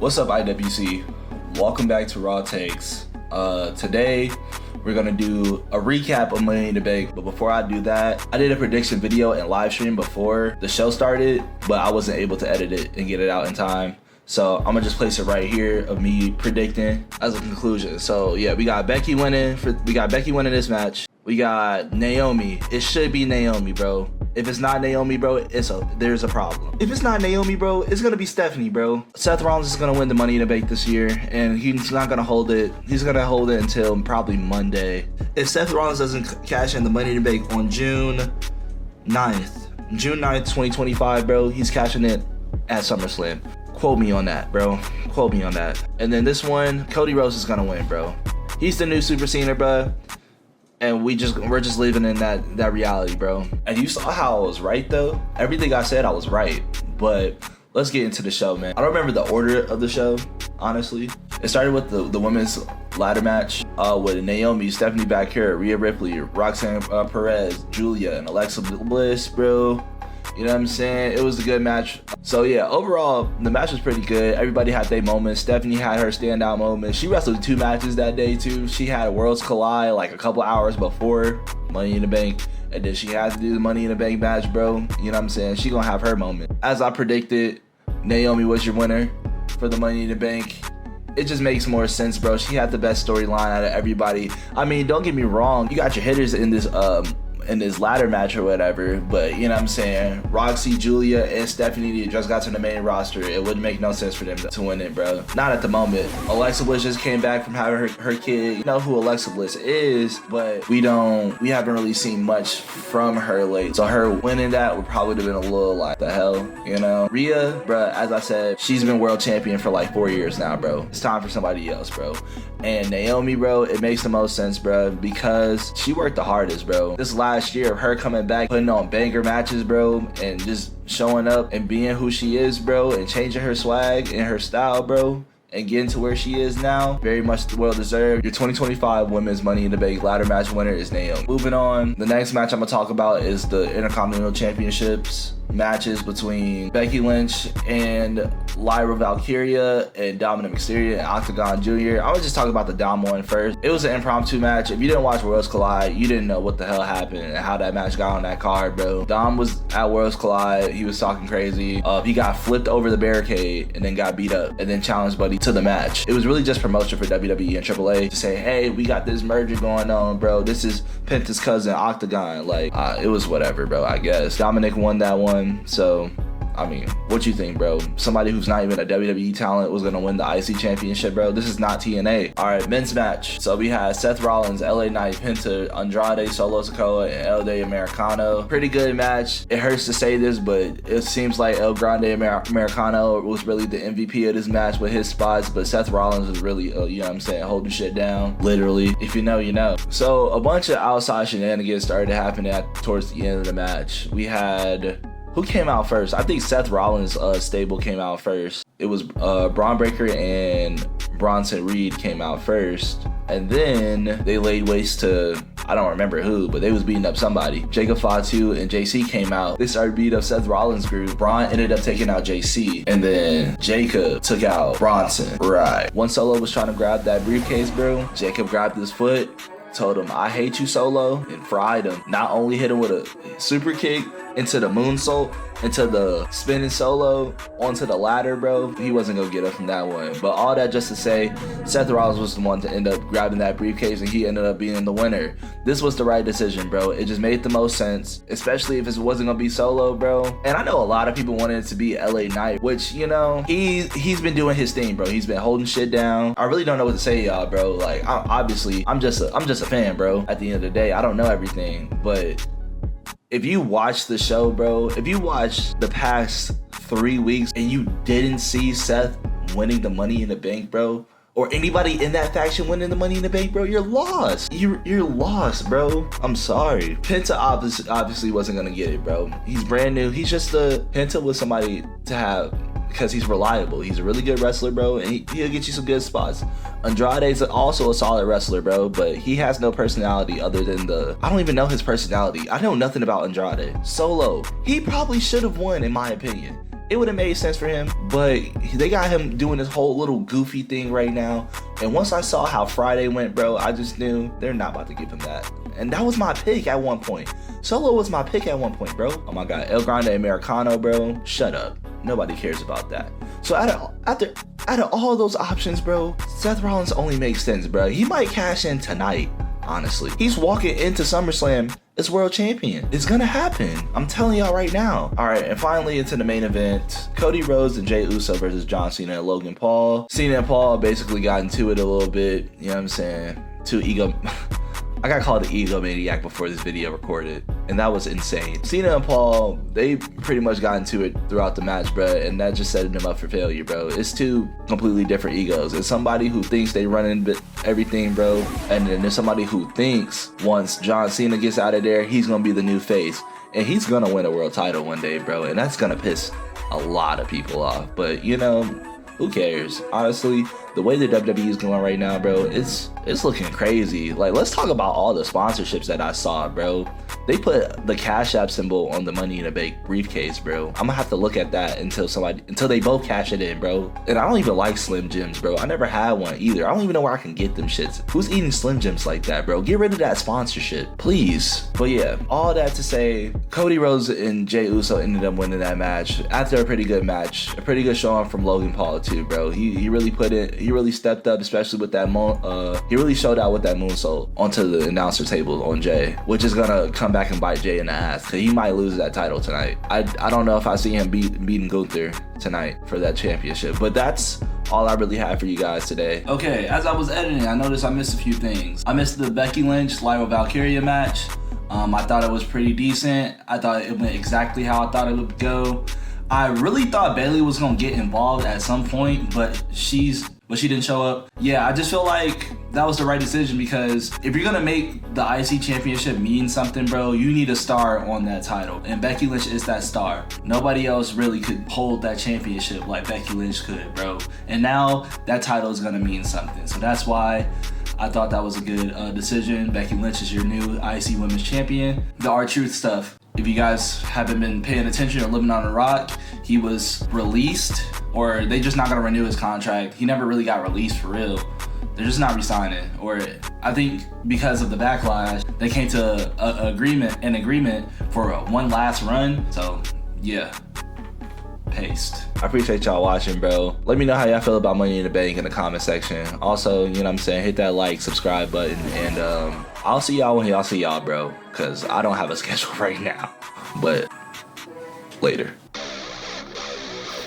What's up, IWC? Welcome back to Raw Takes. Today we're gonna do a recap of Money in the Bank, but before I do that, I did a prediction video and live stream before the show started, but I wasn't able to edit it and get it out in time. So I'm gonna just place it right here of me predicting as a conclusion. So yeah, we got Becky winning this match. We got Naomi. It should be Naomi, bro. If it's not Naomi, bro, there's a problem. If it's not Naomi, bro, it's gonna be Stephanie, bro. Seth Rollins is gonna win the Money in the Bank this year, and he's not gonna hold it. He's gonna hold it until probably Monday. If Seth Rollins doesn't cash in the Money in the Bank on June 9th, 2025, bro, he's cashing it at SummerSlam. Quote me on that, bro. Quote me on that. And then this one, Cody Rhodes is gonna win, bro. He's the new Super Cena, bro. And we're just living in that reality, bro. And you saw how I was right, though. Everything I said, I was right. But let's get into the show, man. I don't remember the order of the show, honestly. It started with the women's ladder match with Naomi, Stephanie Baker, Rhea Ripley, Roxanne Perez, Julia, and Alexa Bliss, bro. You know what I'm saying? It was a good match. So yeah, overall, the match was pretty good. Everybody had their moments. Stephanie had her standout moments. She wrestled 2 matches that day too. She had Worlds Collide like a couple hours before Money in the Bank. And then she had to do the Money in the Bank match, bro. You know what I'm saying? She gonna have her moment. As I predicted, Naomi was your winner for the Money in the Bank. It just makes more sense, bro. She had the best storyline out of everybody. I mean, don't get me wrong. You got your hitters in this ladder match or whatever, but you know what I'm saying, Roxy, Julia, and Stephanie just got to the main roster. It wouldn't make no sense for them to win it, bro. Not at the moment. Alexa Bliss just came back from having her kid. You know who Alexa Bliss is, but we haven't really seen much from her lately. So her winning that would probably have been a little like, the hell, you know? Rhea, bro, as I said, she's been world champion for like 4 years now, bro. It's time for somebody else, bro. And Naomi, bro, it makes the most sense, bro, because she worked the hardest, bro. This last year of her coming back, putting on banger matches, bro, and just showing up and being who she is, bro, and changing her swag and her style, bro, and getting to where she is now, very much well deserved. Your 2025 Women's Money in the Bank ladder match winner is Naomi. Moving on, the next match I'm gonna talk about is the Intercontinental Championships matches between Becky Lynch and Lyra Valkyria and Dominic Mysterio and Octagon Jr. I was just talking about the Dom one first. It was an impromptu match. If you didn't watch Worlds Collide, you didn't know what the hell happened and how that match got on that card, bro. Dom was at Worlds Collide. He was talking crazy. He got flipped over the barricade and then got beat up and then challenged Buddy to the match. It was really just promotion for WWE and AAA to say, hey, we got this merger going on, bro. This is Penta's cousin, Octagon. Like, it was whatever, bro, I guess. Dominic won that one. So, I mean, what you think, bro? Somebody who's not even a WWE talent was gonna win the IC championship, bro. This is not TNA. All right, men's match. So we had Seth Rollins, LA Knight, Penta, Andrade, Solo Sikoa, and El Day Americano. Pretty good match. It hurts to say this, but it seems like El Grande Americano was really the MVP of this match with his spots, but Seth Rollins was really, you know what I'm saying, holding shit down, literally. If you know, you know. So a bunch of outside shenanigans started happening towards the end of the match. We had... Who came out first? I think Seth Rollins' stable came out first. It was Braun Breaker and Bronson Reed came out first. And then they laid waste to, I don't remember who, but they was beating up somebody. Jacob Fatu and JC came out. They started beating up Seth Rollins' group. Braun ended up taking out JC. And then Jacob took out Bronson. Right. One Solo was trying to grab that briefcase, bro. Jacob grabbed his foot, told him, I hate you, Solo, and fried him. Not only hit him with a super kick into the moonsault, into the spinning Solo, onto the ladder, bro. He wasn't gonna get up from that one. But all that just to say, Seth Rollins was the one to end up grabbing that briefcase, and he ended up being the winner. This was the right decision, bro. It just made the most sense, especially if it wasn't gonna be Solo, bro. And I know a lot of people wanted it to be LA Knight, which, you know, he's been doing his thing, bro. He's been holding shit down. I really don't know what to say, y'all, bro. Like, obviously, I'm just a fan, bro. At the end of the day, I don't know everything, but if you watch the show, bro, if you watch the past 3 weeks and you didn't see Seth winning the Money in the Bank, bro, or anybody in that faction winning the Money in the Bank, bro, you're lost. You're lost, bro. I'm sorry. Penta obviously wasn't gonna get it, bro. He's brand new. He's just Penta was somebody to have because he's reliable. He's a really good wrestler, bro, and he'll get you some good spots. Andrade's also a solid wrestler, bro, but he has no personality other than I don't even know his personality. I know nothing about Andrade. Solo, he probably should have won, in my opinion. it would have made sense for him, but they got him doing this whole little goofy thing right now. And once I saw how Friday went, bro, I just knew they're not about to give him that. And that was my pick at one point. Solo was my pick at one point, bro. Oh my God, El Grande Americano, bro. Shut up. Nobody cares about that. So out of all those options, bro, Seth Rollins only makes sense, bro. He might cash in tonight, honestly. He's walking into SummerSlam as world champion. It's gonna happen. I'm telling y'all right now. All right, and finally into the main event. Cody Rhodes and Jey Uso versus John Cena and Logan Paul. Cena and Paul basically got into it a little bit. You know what I'm saying? I got called an egomaniac before this video recorded, and that was insane. Cena and Paul, they pretty much got into it throughout the match, bro, and that just set them up for failure, bro. It's two completely different egos. It's somebody who thinks they run everything, bro, and then there's somebody who thinks once John Cena gets out of there, he's gonna be the new face, and he's gonna win a world title one day, bro, and that's gonna piss a lot of people off. But you know, who cares? Honestly, the way the WWE is going right now, bro, it's looking crazy. Like, let's talk about all the sponsorships that I saw, bro. They put the Cash App symbol on the Money in a Bank briefcase, bro. I'm gonna have to look at that until they both cash it in, bro. And I don't even like Slim Jims, bro. I never had one either. I don't even know where I can get them shits. Who's eating Slim Jims like that, bro? Get rid of that sponsorship, please. But yeah, all that to say, Cody Rhodes and Jey Uso ended up winning that match after a pretty good match, a pretty good showing from Logan Paul too, bro. He really put it. He really stepped up, especially with that he really showed out with that moonsault onto the announcer table on Jey, which is gonna come back and bite Jey in the ass, because he might lose that title tonight. I don't know if I see him beating Gunther tonight for that championship, but that's all I really have for you guys today. Okay, as I was editing, I noticed I missed a few things. I missed the Becky Lynch Lyra Valkyria match. I thought it was pretty decent. I thought it went exactly how I thought it would go. I really thought Bayley was gonna get involved at some point, but she didn't show up. Yeah, I just feel like that was the right decision, because if you're gonna make the IC championship mean something, bro, you need a star on that title, and Becky Lynch is that star. Nobody else really could hold that championship like Becky Lynch could, bro. And now that title is gonna mean something, so that's why I thought that was a good decision. Becky Lynch is your new IC Women's Champion. The R-Truth stuff, if you guys haven't been paying attention or living on a rock, he was released, or they just not gonna renew his contract. He never really got released for real. They're just not resigning, or I think because of the backlash, they came to an agreement for one last run. So yeah, paste. I appreciate y'all watching, bro. Let me know how y'all feel about Money in the Bank in the comment section. Also, you know what I'm saying, hit that like, subscribe button, and I'll see y'all when y'all see y'all, bro, because I don't have a schedule right now, but later.